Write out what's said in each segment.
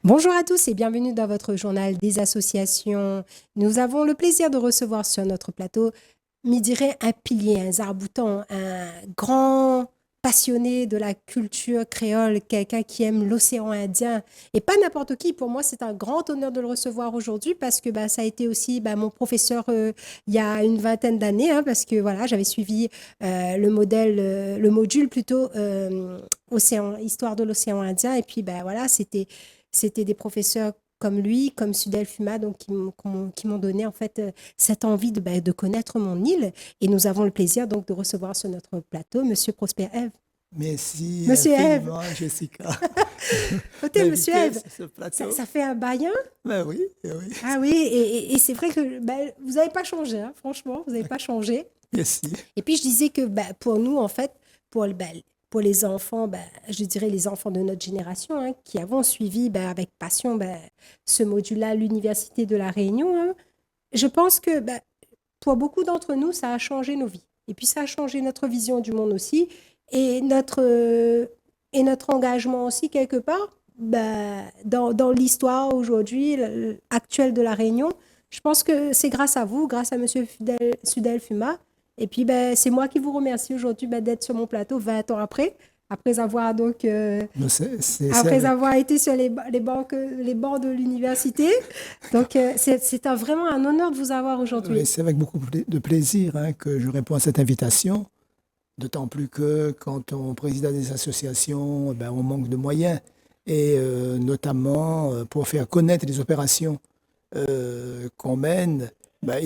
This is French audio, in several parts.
Bonjour à tous et bienvenue dans votre journal des associations. Nous avons le plaisir de recevoir sur notre plateau, me dirait un pilier, un Zarboutan, un grand passionné de la culture créole, quelqu'un qui aime l'océan Indien et pas n'importe qui. Pour moi, c'est un grand honneur de le recevoir aujourd'hui parce que ça a été aussi mon professeur il y a une vingtaine d'années, hein, parce que voilà, j'avais suivi le module plutôt histoire de l'océan Indien et puis voilà, c'était des professeurs comme lui, comme Sudel Fuma, donc qui m'ont donné en fait cette envie de connaître mon île. Et nous avons le plaisir donc de recevoir sur notre plateau Monsieur Prosper Ève. Merci Monsieur Ève. infiniment, Jessica. Écoutez, Monsieur Ève, sur ce plateau. ça fait un bail, hein? Ben oui, oui. Ah oui, et c'est vrai que vous n'avez pas changé, hein, franchement, vous n'avez pas changé. Merci. Et puis je disais que pour nous, en fait, pour les enfants, je dirais les enfants de notre génération, hein, qui avons suivi avec passion ce module-là à l'Université de La Réunion, hein, je pense que pour beaucoup d'entre nous, ça a changé nos vies. Et puis ça a changé notre vision du monde aussi et notre engagement aussi quelque part dans l'histoire aujourd'hui actuelle de La Réunion. Je pense que c'est grâce à vous, grâce à Monsieur Sudel Fuma. Et puis, c'est moi qui vous remercie aujourd'hui d'être sur mon plateau 20 ans après avoir donc avoir été sur les bancs de l'université. Donc, c'est vraiment un honneur de vous avoir aujourd'hui. Oui, c'est avec beaucoup de plaisir que je réponds à cette invitation, d'autant plus que quand on préside des associations, on manque de moyens, et notamment pour faire connaître les opérations qu'on mène.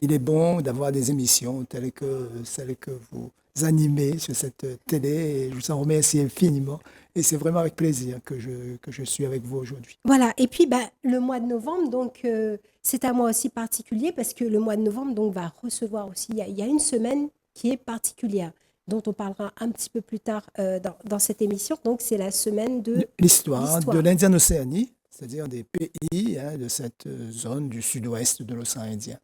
Il est bon d'avoir des émissions telles que celles que vous animez sur cette télé et je vous en remercie infiniment. Et c'est vraiment avec plaisir que je suis avec vous aujourd'hui. Voilà, et puis le mois de novembre, donc c'est un mois aussi particulier parce que le mois de novembre donc, va recevoir aussi, il y a une semaine qui est particulière, dont on parlera un petit peu plus tard dans cette émission. Donc c'est la semaine de l'histoire de l'Indienne Océanie, c'est-à-dire des pays de cette zone du sud-ouest de l'océan Indien.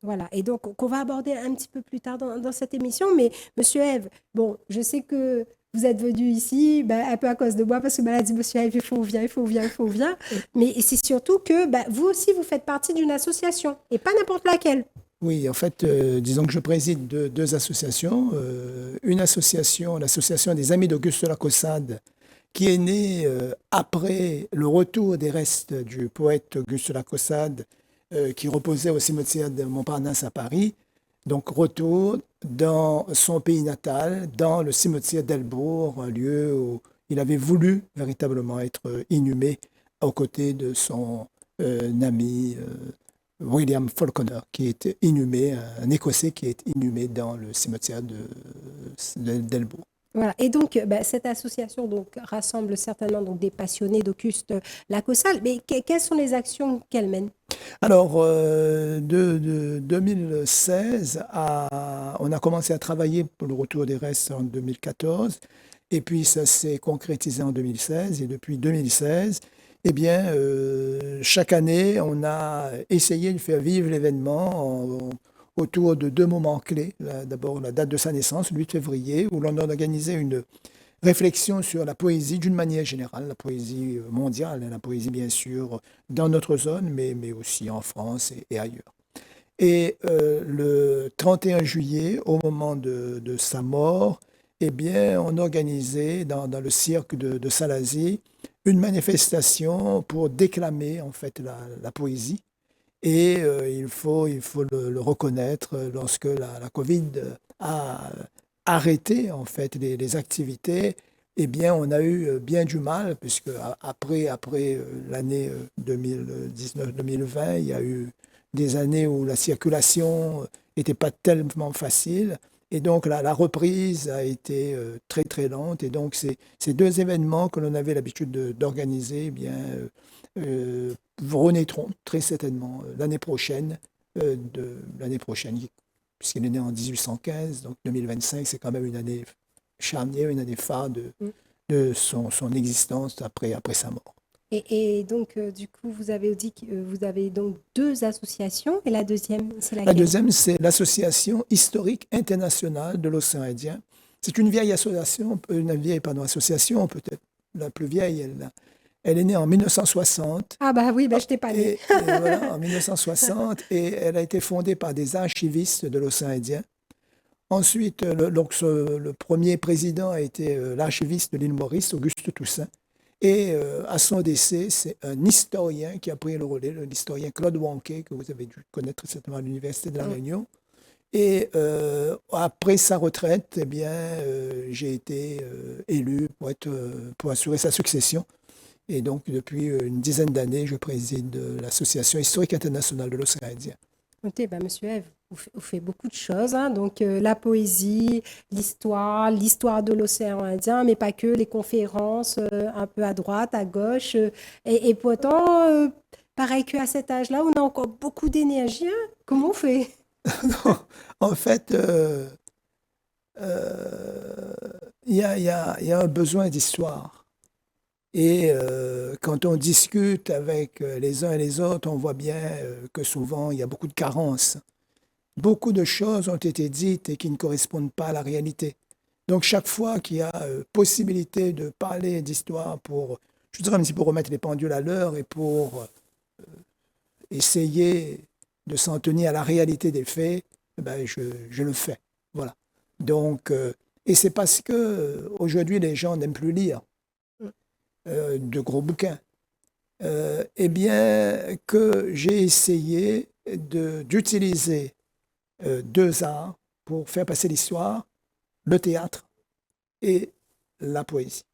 Voilà, et donc qu'on va aborder un petit peu plus tard dans cette émission. Mais Monsieur Ève, bon, je sais que vous êtes venu ici un peu à cause de moi, parce que a dit Monsieur Ève, il faut venir. Mais c'est surtout que vous aussi, vous faites partie d'une association, et pas n'importe laquelle. Oui, en fait, disons que je préside deux associations. Une association, l'association des Amis d'Auguste Lacossade, qui est née après le retour des restes du poète Auguste Lacossade, qui reposait au cimetière de Montparnasse à Paris. Donc, retour dans son pays natal, dans le cimetière d'Elbourg, un lieu où il avait voulu véritablement être inhumé aux côtés de son ami William Falconer, qui est inhumé, un Écossais qui est inhumé dans le cimetière d'Elbourg. Voilà. Et donc, cette association donc, rassemble certainement donc, des passionnés d'Auguste Lacossade. Mais quelles sont les actions qu'elle mène? Alors, de 2016, on a commencé à travailler pour le retour des restes en 2014. Et puis, ça s'est concrétisé en 2016. Et depuis 2016, chaque année, on a essayé de faire vivre l'événement autour de deux moments clés. D'abord, la date de sa naissance, le 8 février, où l'on a organisé une réflexion sur la poésie d'une manière générale, la poésie mondiale, la poésie bien sûr dans notre zone, mais aussi en France et ailleurs. Et le 31 juillet, au moment de sa mort, on organisait dans le cirque de Salazie une manifestation pour déclamer en fait la poésie. Et il faut le reconnaître, lorsque la Covid a arrêté en fait les activités, on a eu bien du mal, puisque après l'année 2019-2020, il y a eu des années où la circulation n'était pas tellement facile. Et donc, la reprise a été très, très lente. Et donc, ces deux événements que l'on avait l'habitude d'organiser, renaîtront très certainement l'année prochaine, puisqu'il est né en 1815, donc 2025, c'est quand même une année charnière, une année phare Mm. de son existence après sa mort. Et donc, du coup, vous avez dit que vous avez donc deux associations, et la deuxième, c'est La laquelle? deuxième, c'est l'Association historique internationale de l'océan Indien. C'est une vieille association, association peut-être la plus vieille. Elle est née en 1960. Ah bah oui, bah, je t'ai pas né. Et voilà, en 1960, et elle a été fondée par des archivistes de l'océan Indien. Ensuite, le premier président a été l'archiviste de l'île Maurice, Auguste Toussaint. Et à son décès, c'est un historien qui a pris le relais, l'historien Claude Wanké, que vous avez dû connaître certainement à l'Université de La Mm. Réunion. Et après sa retraite, eh bien, j'ai été élu pour assurer sa succession. Et donc, depuis une dizaine d'années, je préside l'Association historique internationale de l'océan Indien. Écoutez, bah, Monsieur Eve, vous faites beaucoup de choses, hein. Donc, la poésie, l'histoire de l'océan Indien, mais pas que, les conférences un peu à droite, à gauche. Et pourtant, pareil qu'à cet âge-là, on a encore beaucoup d'énergie, hein. Comment on fait? En fait, euh, il y a un besoin d'histoire. Et quand on discute avec les uns et les autres, on voit bien que souvent, il y a beaucoup de carences. Beaucoup de choses ont été dites et qui ne correspondent pas à la réalité. Donc, chaque fois qu'il y a possibilité de parler d'histoire je dirais même si pour remettre les pendules à l'heure et pour essayer de s'en tenir à la réalité des faits, ben, je le fais. Voilà. Donc, et c'est parce que aujourd'hui, les gens n'aiment plus lire de gros bouquins. Eh bien, que j'ai essayé d'utiliser deux arts pour faire passer l'histoire, le théâtre et la poésie.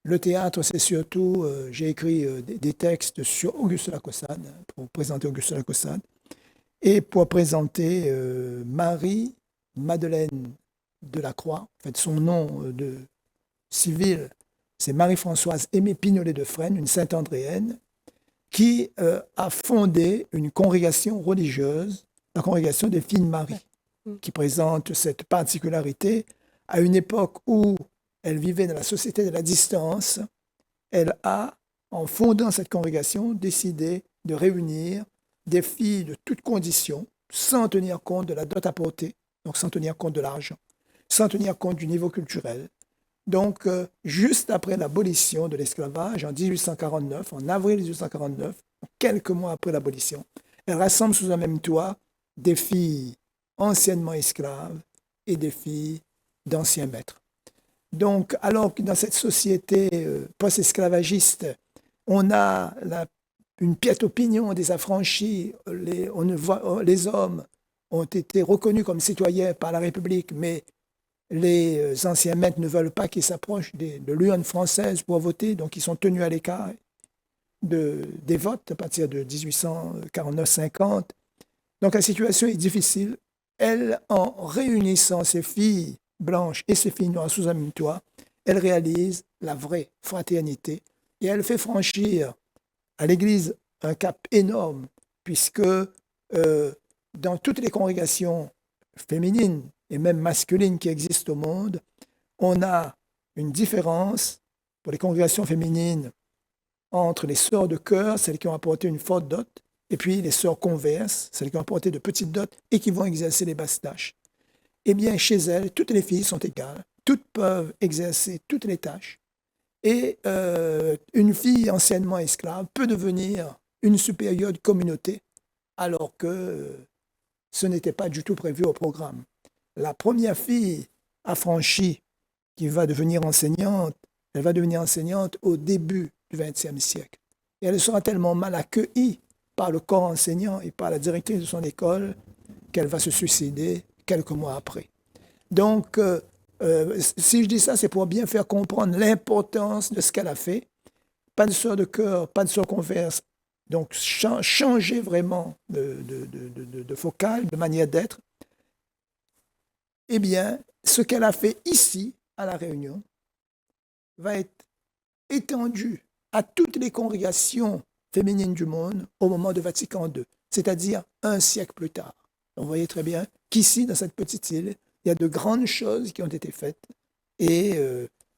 Le théâtre, c'est surtout, j'ai écrit des textes sur Auguste Lacaussade, pour présenter Auguste Lacaussade, et pour présenter Marie-Madeleine Delacroix. En fait, son nom de civil, c'est Marie-Françoise Aimée Pignolet de Fresnes, une Sainte-Andréenne, qui a fondé une congrégation religieuse, la congrégation des Filles de Marie, qui présente cette particularité à une époque où elle vivait dans la société de la distance. Elle a, en fondant cette congrégation, décidé de réunir des filles de toutes conditions, sans tenir compte de la dot apportée, donc sans tenir compte de l'argent, sans tenir compte du niveau culturel. Donc, juste après l'abolition de l'esclavage en 1849, en avril 1849, quelques mois après l'abolition, elle rassemble sous un même toit des filles anciennement esclaves et des filles d'anciens maîtres. Donc, alors que dans cette société post-esclavagiste, on a une piètre opinion des affranchis, les hommes ont été reconnus comme citoyens par la République, mais les anciens maîtres ne veulent pas qu'ils s'approchent de l'urne française pour voter, donc ils sont tenus à l'écart des votes à partir de 1849-50. Donc la situation est difficile. Elle, en réunissant ses filles blanches et ses filles noires sous un même toit, elle réalise la vraie fraternité et elle fait franchir à l'Église un cap énorme, puisque dans toutes les congrégations féminines et même masculines qui existent au monde, on a une différence pour les congrégations féminines entre les sœurs de chœur, celles qui ont apporté une forte dot, et puis les sœurs converses, celles qui ont apporté de petites dots et qui vont exercer les basses tâches. Eh bien, chez elles, toutes les filles sont égales, toutes peuvent exercer toutes les tâches. Et une fille anciennement esclave peut devenir une supérieure de communauté, alors que ce n'était pas du tout prévu au programme. La première fille affranchie qui va devenir enseignante, elle va devenir enseignante au début du XXe siècle. Et elle sera tellement mal accueillie par le corps enseignant et par la directrice de son école qu'elle va se suicider quelques mois après. Donc, si je dis ça, c'est pour bien faire comprendre l'importance de ce qu'elle a fait. Pas de sœur de chœur, pas de sœur converse. Donc, changer vraiment de focale, de manière d'être. Eh bien, ce qu'elle a fait ici, à La Réunion, va être étendu à toutes les congrégations féminines du monde au moment de Vatican II, c'est-à-dire un siècle plus tard. On voyait très bien qu'ici, dans cette petite île, il y a de grandes choses qui ont été faites. Et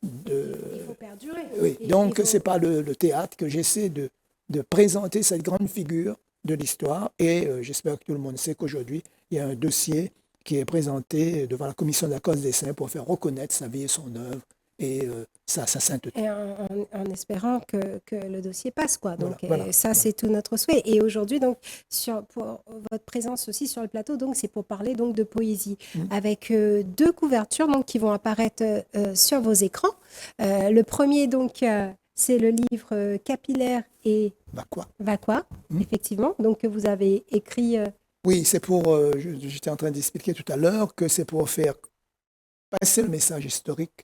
Il faut perdurer. oui, Et donc il faut- c'est par le théâtre que j'essaie de présenter cette grande figure de l'histoire. Et j'espère que tout le monde sait qu'aujourd'hui, il y a un dossier qui est présenté devant la commission de la cause des saints pour faire reconnaître sa vie et son œuvre et sa sainteté. Et en espérant que le dossier passe, quoi. Donc, Voilà. ça, c'est tout notre souhait. Et aujourd'hui, donc, pour votre présence aussi sur le plateau, donc, c'est pour parler donc de poésie, avec deux couvertures donc qui vont apparaître sur vos écrans. Le premier, donc, c'est le livre Capillaire et Bah quoi? Vacua, effectivement. Donc, que vous avez écrit. Oui, c'est pour, j'étais en train d'expliquer tout à l'heure que c'est pour faire passer le message historique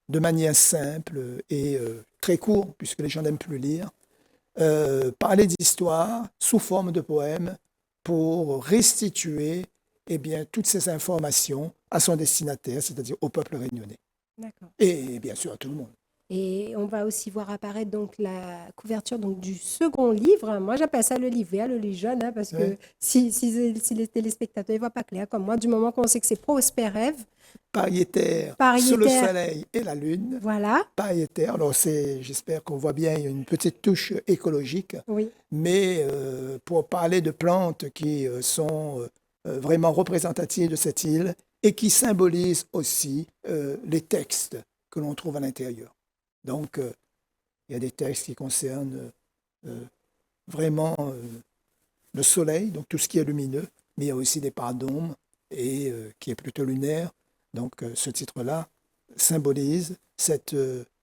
de manière simple et très court, puisque les gens n'aiment plus lire, parler d'histoire sous forme de poème pour restituer eh bien, toutes ces informations à son destinataire, c'est-à-dire au peuple réunionnais. D'accord. Et bien sûr à tout le monde. Et on va aussi voir apparaître donc la couverture donc, du second livre. Moi, j'appelle ça le livre vert, le livre jaune, hein, parce que Ouais. si les téléspectateurs ne voient pas clair, comme moi, du moment qu'on sait que c'est Prosper Rêve, Pariétaire, sous le Pariétaire, soleil et la lune. voilà, Pariétaire, alors j'espère qu'on voit bien, il y a une petite touche écologique, oui, mais pour parler de plantes qui sont vraiment représentatives de cette île et qui symbolisent aussi les textes que l'on trouve à l'intérieur. Donc, il y a des textes qui concernent vraiment le soleil, donc tout ce qui est lumineux, mais il y a aussi des parts d'ombre et qui est plutôt lunaire. Donc, ce titre-là symbolise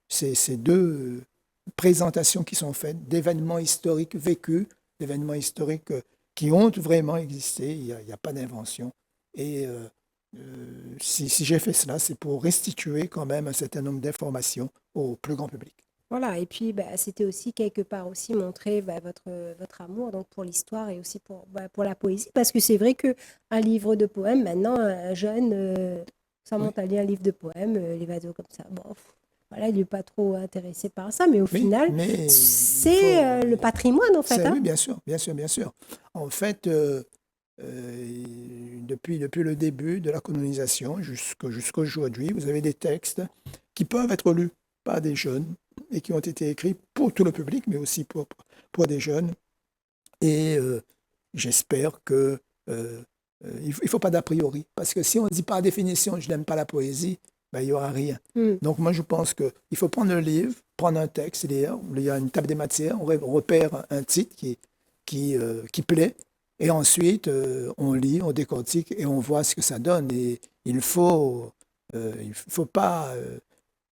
ces deux présentations qui sont faites d'événements historiques vécus, d'événements historiques qui ont vraiment existé. Il n'y a pas d'invention. Et si j'ai fait cela, c'est pour restituer quand même un certain nombre d'informations au plus grand public. voilà. Et puis, c'était aussi quelque part aussi montrer votre amour donc, pour l'histoire et aussi pour la poésie, parce que c'est vrai qu'un livre de poèmes, maintenant, un jeune, ça Oui, monte à lire un livre de poèmes, les vados comme ça, bon, voilà, il n'est pas trop intéressé par ça, mais au oui, final, mais il c'est faut. le patrimoine, en fait, Oui, hein. bien sûr, bien sûr, bien sûr. En fait, depuis le début de la colonisation jusqu'à aujourd'hui, vous avez des textes qui peuvent être lus par des jeunes et qui ont été écrits pour tout le public, mais aussi pour des jeunes. Et j'espère que il ne faut pas d'a priori, parce que si on dit par définition je n'aime pas la poésie, ben, il n'y aura rien. Mm. Donc moi je pense qu'il faut prendre un livre, prendre un texte, lire, il y a une table des matières, on repère un titre qui plaît, et ensuite on lit, on décortique et on voit ce que ça donne. Et il faut pas,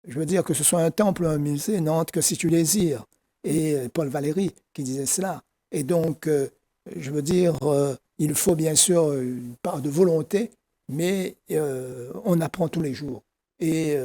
je veux dire que ce soit un temple ou un musée, n'entre que si tu désires. Et Paul Valéry qui disait cela. Et donc, je veux dire, il faut bien sûr une part de volonté, mais on apprend tous les jours. Et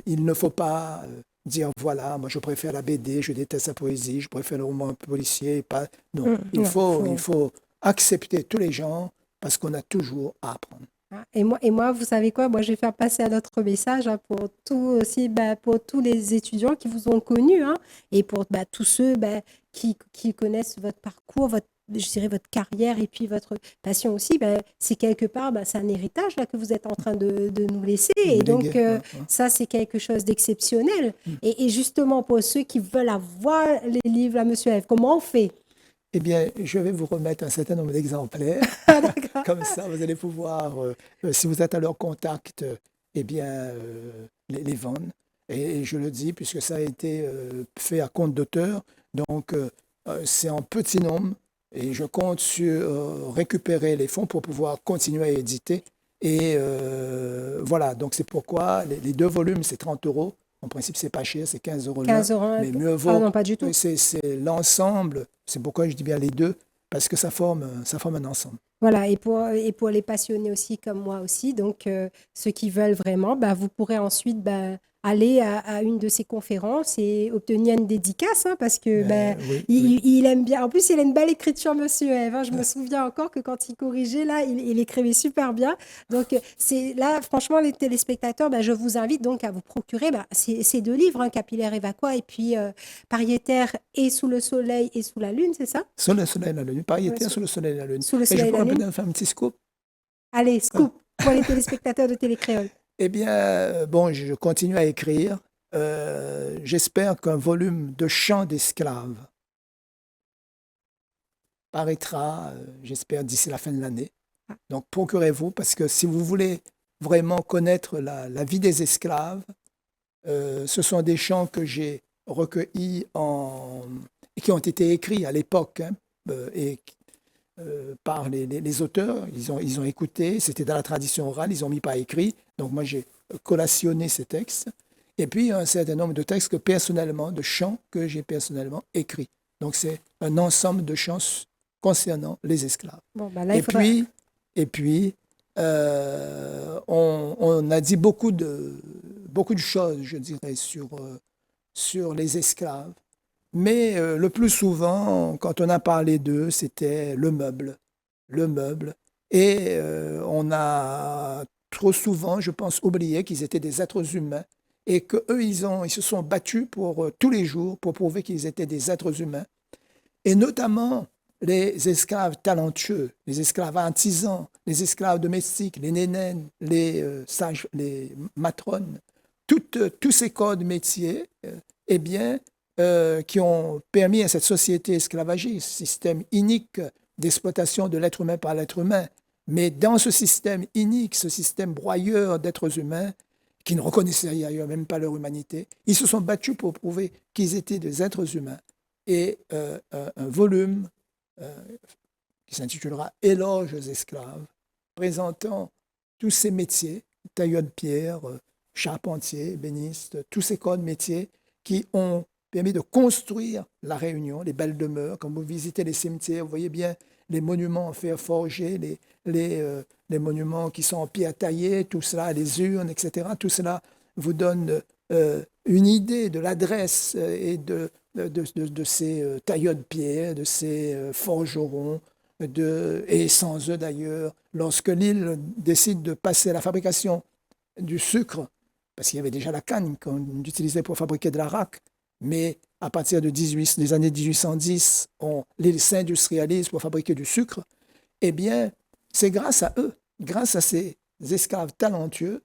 il ne faut pas dire, voilà, moi je préfère la BD, je déteste la poésie, je préfère le roman policier. Pas. Non, Mm. Non, il faut accepter tous les genres parce qu'on a toujours à apprendre. Ah, et moi, vous savez quoi? Moi, je vais faire passer un autre message pour tout aussi, pour tous les étudiants qui vous ont connu, hein, et pour tous ceux qui connaissent votre parcours, je dirais votre carrière et puis votre passion aussi. C'est quelque part, c'est un héritage là, que vous êtes en train de nous laisser. Et Une donc, guerre, hein, hein. ça, c'est quelque chose d'exceptionnel. Mm. Et justement, pour ceux qui veulent avoir les livres, là, Monsieur F, comment on fait? Eh bien, je vais vous remettre un certain nombre d'exemplaires. Ah, d'accord. Comme ça, vous allez pouvoir, si vous êtes à leur contact, eh bien, les vendre. Et je le dis, puisque ça a été fait à compte d'auteur, donc c'est en petit nombre et je compte sur récupérer les fonds pour pouvoir continuer à éditer. Et voilà, donc c'est pourquoi les deux volumes, c'est 30 euros. En principe, c'est pas cher, c'est 15 euros l'un, 15 euros. mais mieux Ah vaut, non, pas du tout. c'est l'ensemble, c'est pourquoi je dis bien les deux, parce que ça forme un ensemble. Voilà, et pour les passionnés aussi, comme moi aussi, donc ceux qui veulent vraiment, vous pourrez ensuite aller à une de ses conférences et obtenir une dédicace, hein, parce que Oui, il, oui. il aime bien. En plus, il a une belle écriture, Monsieur Eve, hein. Je me souviens encore que quand il corrigeait, là, il écrivait super bien. Donc, c'est là, franchement, les téléspectateurs, je vous invite donc à vous procurer ces deux livres, hein, Capillaire et Vaqua, et puis Pariétaire et Sous le soleil et sous la lune, c'est ça? Sous le soleil et la lune, Ouais, Pariétaire sous le soleil et la lune. Sous le Et je soleil et la pourrais lune. peut-être faire un petit scoop. Allez, Ah. scoop pour les téléspectateurs de Télécréole. Eh bien, bon, je continue à écrire. J'espère qu'un volume de chants d'esclaves paraîtra, j'espère, d'ici la fin de l'année. Ah, Donc, procurez-vous, parce que si vous voulez vraiment connaître la vie des esclaves, ce sont des chants que j'ai recueillis et qui ont été écrits à l'époque, hein, et par les auteurs. Ils ont écouté, c'était dans la tradition orale, ils ont mis par écrit. Donc moi, j'ai collationné ces textes. Et puis, un certain nombre de textes de chants que j'ai personnellement écrits. Donc, c'est un ensemble de chants concernant les esclaves. bon, là, il Et faudra. puis, et puis on a dit beaucoup de choses, je dirais, sur les esclaves. Mais le plus souvent, quand on a parlé d'eux, c'était le meuble. Le meuble. Et on a trop souvent, je pense, oublié qu'ils étaient des êtres humains et qu'eux, ils se sont battus pour tous les jours pour prouver qu'ils étaient des êtres humains. Et notamment les esclaves talentueux, les esclaves artisans, les esclaves domestiques, les nénènes, les sages, les matrones, tous ces corps de métier, eh bien, qui ont permis à cette société esclavagiste, système inique d'exploitation de l'être humain par l'être humain. Mais dans ce système inique, ce système broyeur d'êtres humains, qui ne reconnaissaient d'ailleurs même pas leur humanité, ils se sont battus pour prouver qu'ils étaient des êtres humains. Et un volume qui s'intitulera Éloges aux esclaves, présentant tous ces métiers, tailleur de pierre, charpentier, ébéniste, tous ces corps de métiers qui ont permis de construire la Réunion, les belles demeures. Quand vous visitez les cimetières, vous voyez bien les monuments en fer forgé, les monuments qui sont en pierre taillée, tout cela, les urnes, etc. Tout cela vous donne une idée de l'adresse et de ces tailleurs de pierre, de ces forgerons, et sans eux d'ailleurs, lorsque l'île décide de passer à la fabrication du sucre, parce qu'il y avait déjà la canne qu'on utilisait pour fabriquer de l'arak, mais à partir des années 1810, l'île s'industrialise pour fabriquer du sucre, eh bien, c'est grâce à eux, grâce à ces esclaves talentueux,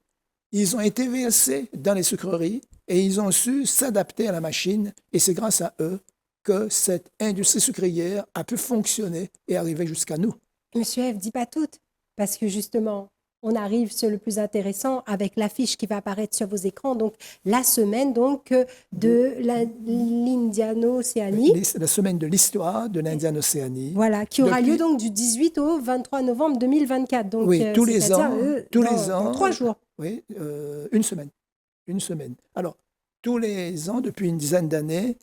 ils ont été versés dans les sucreries et ils ont su s'adapter à la machine. Et c'est grâce à eux que cette industrie sucrière a pu fonctionner et arriver jusqu'à nous. Monsieur F, dis pas toutes, parce que justement, on arrive sur le plus intéressant avec l'affiche qui va apparaître sur vos écrans. Donc, la semaine de l'Indiano-Océanie. La semaine de l'histoire de l'Indiane-Océanie. Voilà, qui aura lieu donc du 18 au 23 novembre 2024. Donc, oui, tous les ans. Dans 3 jours. Oui, une semaine. Une semaine. Alors, tous les ans, depuis une dizaine d'années,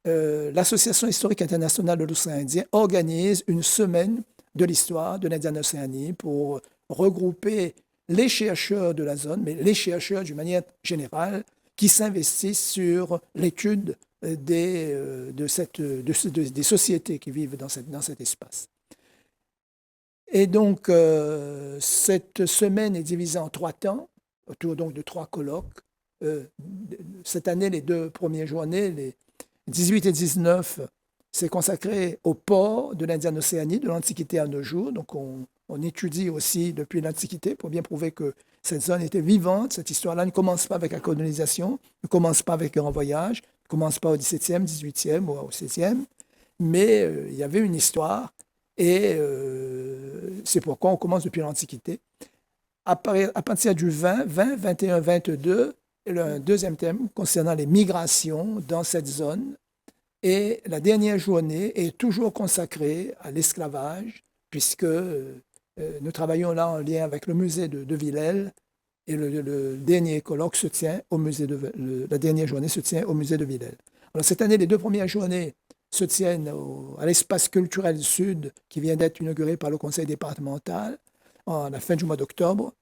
l'Association historique internationale de l'océan Indien organise une semaine de l'histoire de l'Indiane-Océanie pour regrouper les chercheurs de la zone, mais les chercheurs d'une manière générale, qui s'investissent sur l'étude des sociétés qui vivent dans cet espace. Et donc, cette semaine est divisée en 3 temps, autour donc de 3 colloques. Cette année, les 2 premières journées, les 18 et 19, c'est consacré au port de l'Indiane-Océanie, de l'Antiquité à nos jours. Donc, on étudie aussi depuis l'Antiquité pour bien prouver que cette zone était vivante. Cette histoire-là ne commence pas avec la colonisation, ne commence pas avec le grand voyage, ne commence pas au XVIIe, XVIIIe ou au XVIe, mais il y avait une histoire et c'est pourquoi on commence depuis l'Antiquité. À partir du 20, 21, 22, un deuxième thème concernant les migrations dans cette zone. Et la dernière journée est toujours consacrée à l'esclavage, puisque nous travaillons là en lien avec le musée de Villèle, et le dernier colloque se tient la dernière journée se tient au musée de Villèle. Alors cette année, les 2 premières journées se tiennent à l'espace culturel sud, qui vient d'être inauguré par le conseil départemental à la fin du mois d'octobre.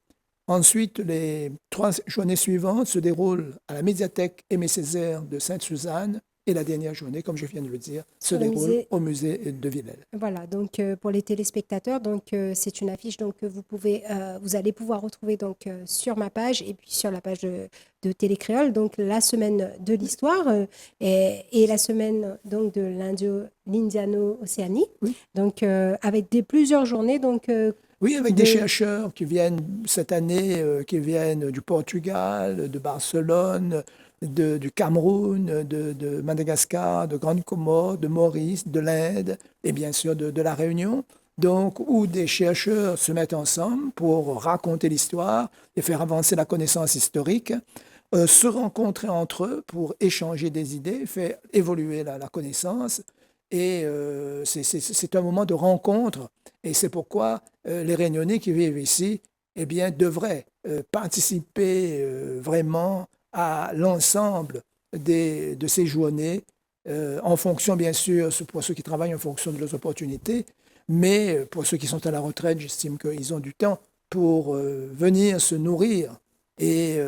Ensuite, les 3 journées suivantes se déroulent à la médiathèque Aimé Césaire de Sainte-Suzanne et la dernière journée, comme je viens de le dire, se sur le déroule musée. au musée de Villèle. Voilà, donc pour les téléspectateurs, donc c'est une affiche donc que vous allez pouvoir retrouver donc sur ma page et puis sur la page de Télécréole, donc la semaine de l'histoire et la semaine donc de l'Indiano-Océanie, Oui. donc avec plusieurs journées donc Oui, avec des de chercheurs qui viennent cette année, qui viennent du Portugal, de Barcelone, du Cameroun, de Madagascar, de Grande Comore, de Maurice, de l'Inde et bien sûr de la Réunion. Donc, où des chercheurs se mettent ensemble pour raconter l'histoire et faire avancer la connaissance historique, se rencontrer entre eux pour échanger des idées, faire évoluer la connaissance. Et c'est un moment de rencontre. Et c'est pourquoi les Réunionnais qui vivent ici, eh bien, devraient participer vraiment à l'ensemble de ces journées, en fonction, bien sûr, pour ceux qui travaillent, en fonction de leurs opportunités, mais pour ceux qui sont à la retraite, j'estime qu'ils ont du temps pour venir se nourrir. Et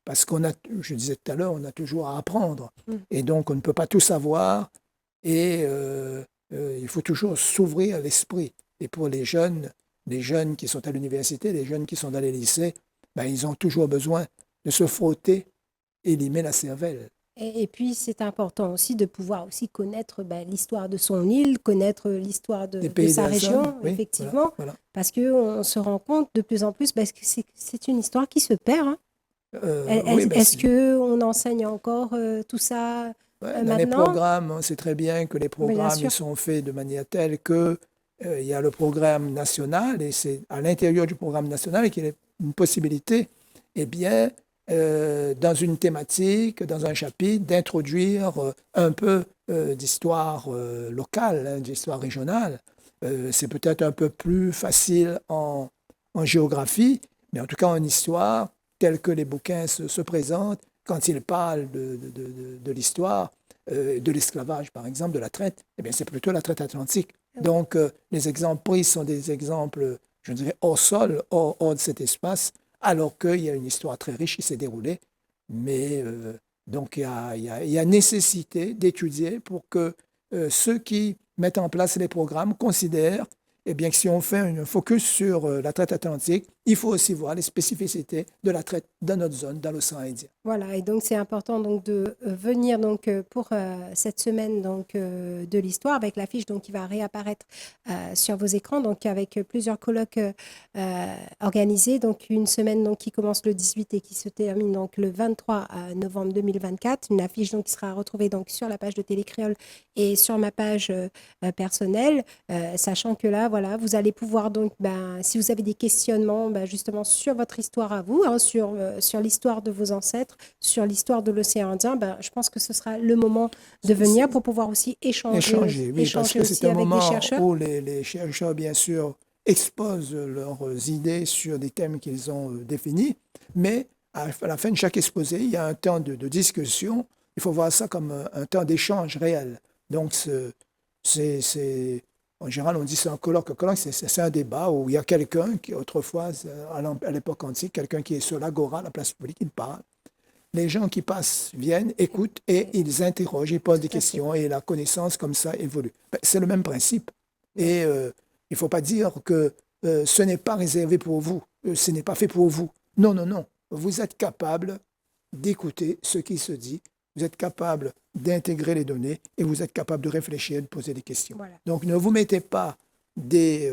parce qu'on a, je disais tout à l'heure, on a toujours à apprendre. Mm. Et donc, on ne peut pas tout savoir. Et il faut toujours s'ouvrir à l'esprit. Et pour les jeunes qui sont à l'université, les jeunes qui sont dans les lycées, ben, ils ont toujours besoin de se frotter et limer la cervelle. et puis c'est important aussi de pouvoir aussi connaître l'histoire de son île, connaître l'histoire Des de pays de sa la zone, région, oui, voilà, effectivement, voilà. parce qu'on se rend compte de plus en plus parce que c'est une histoire qui se perd, hein. Oui, ben, Est-ce qu'on enseigne encore tout ça ouais, dans les maintenant? programmes, on sait très bien que les Oui, bien programmes ils sûr. sont faits de manière telle que il y a le programme national et c'est à l'intérieur du programme national qu'il y a une possibilité, eh bien, dans une thématique, dans un chapitre, d'introduire un peu d'histoire locale, hein, d'histoire régionale. C'est peut-être un peu plus facile en géographie, mais en tout cas en histoire, tel que les bouquins se présentent, quand ils parlent de l'histoire, de l'esclavage, par exemple, de la traite, eh bien, c'est plutôt la traite atlantique. Donc, les exemples pris sont des exemples, je dirais, hors sol, hors de cet espace, alors qu'il y a une histoire très riche qui s'est déroulée. Mais donc, il y a nécessité d'étudier pour que ceux qui mettent en place les programmes considèrent eh bien, que si on fait un focus sur la traite atlantique, il faut aussi voir les spécificités de la traite dans notre zone, dans l'océan Indien. Voilà, et donc c'est important donc de venir donc pour cette semaine donc de l'histoire avec l'affiche donc qui va réapparaître sur vos écrans donc avec plusieurs colloques organisés donc une semaine donc qui commence le 18 et qui se termine donc le 23 novembre 2024, une affiche donc qui sera retrouvée donc sur la page de Télécréole et sur ma page personnelle, sachant que là voilà vous allez pouvoir donc si vous avez des questionnements justement sur votre histoire à vous, hein, sur l'histoire de vos ancêtres, sur l'histoire de l'océan Indien, je pense que ce sera le moment de venir pour pouvoir aussi Échanger, oui, parce échanger que c'est aussi un avec des moment chercheurs. où les chercheurs, bien sûr, exposent leurs idées sur des thèmes qu'ils ont définis, mais à la fin de chaque exposé, il y a un temps de discussion. Il faut voir ça comme un temps d'échange réel. Donc, en général, on dit c'est un colloque. Un colloque, c'est un débat où il y a quelqu'un qui, autrefois, à l'époque antique, quelqu'un qui est sur l'agora, la place publique, il parle. Les gens qui passent viennent, écoutent et ils interrogent, ils posent des Tout à fait. questions et la connaissance comme ça évolue. Ben, c'est le même principe. Et il ne faut pas dire que ce n'est pas réservé pour vous, ce n'est pas fait pour vous. Non, non, non. Vous êtes capable d'écouter ce qui se dit, vous êtes capable d'intégrer les données et vous êtes capable de réfléchir, de poser des questions. Voilà. Donc ne vous mettez pas des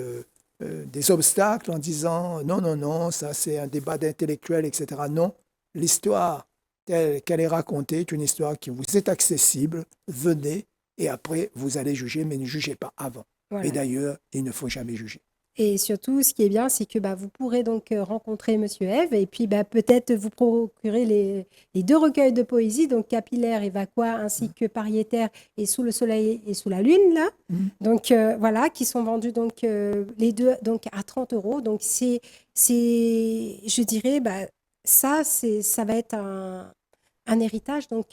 obstacles en disant non, non, non, ça c'est un débat d'intellectuels, etc. Non, l'histoire telle qu'elle est racontée est une histoire qui vous est accessible. Venez et après vous allez juger, mais ne jugez pas avant. Et Voilà. d'ailleurs, il ne faut jamais juger. Et surtout, ce qui est bien, c'est que vous pourrez donc rencontrer Monsieur Eve et puis peut-être vous procurer les deux recueils de poésie, donc Capillaire et Vaqua, ainsi que Pariétaire et Sous le soleil et sous la lune, là. Mhm. Donc voilà, qui sont vendus donc les deux donc à 30 euros. Donc je dirais, ça va être un héritage donc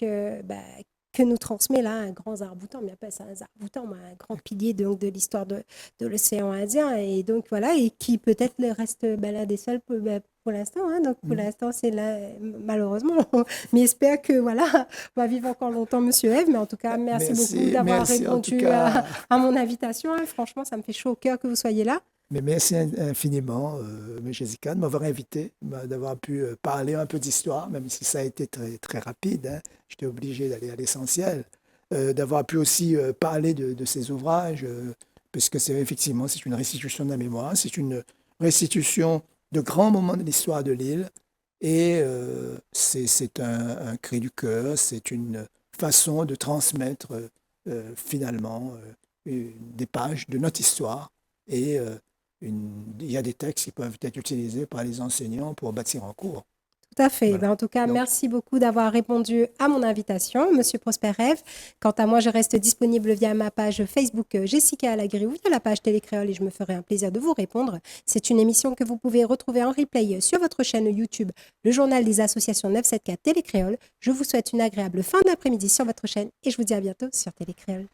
que nous transmet là un grand Zaraboutan, mais appelle ça un Zaraboutan, mais un grand pilier donc, de l'histoire de l'océan Indien. Et donc voilà, et qui peut-être reste l'un des seuls pour l'instant. Hein. Donc pour l'instant, c'est là, malheureusement. Mais j'espère que voilà, on va vivre encore longtemps, Monsieur Eve. Mais en tout cas, merci beaucoup d'avoir répondu à mon invitation. Hein. Franchement, ça me fait chaud au cœur que vous soyez là. Mais merci infiniment, Jessica, de m'avoir invité, d'avoir pu parler un peu d'histoire, même si ça a été très, très rapide. Hein. J'étais obligé d'aller à l'essentiel. D'avoir pu aussi parler de ces ouvrages, puisque effectivement, c'est une restitution de la mémoire, c'est une restitution de grands moments de l'histoire de l'île, et c'est un cri du cœur, c'est une façon de transmettre finalement des pages de notre histoire. Et il y a des textes qui peuvent être utilisés par les enseignants pour bâtir un cours. Tout à fait. Voilà. En tout cas, Donc, merci beaucoup d'avoir répondu à mon invitation, Monsieur Prosper Eve. Quant à moi, je reste disponible via ma page Facebook Jessica Alagri ou via la page Télécréole et je me ferai un plaisir de vous répondre. C'est une émission que vous pouvez retrouver en replay sur votre chaîne YouTube, le journal des associations 974 Télécréole. Je vous souhaite une agréable fin d'après-midi sur votre chaîne et je vous dis à bientôt sur Télécréole.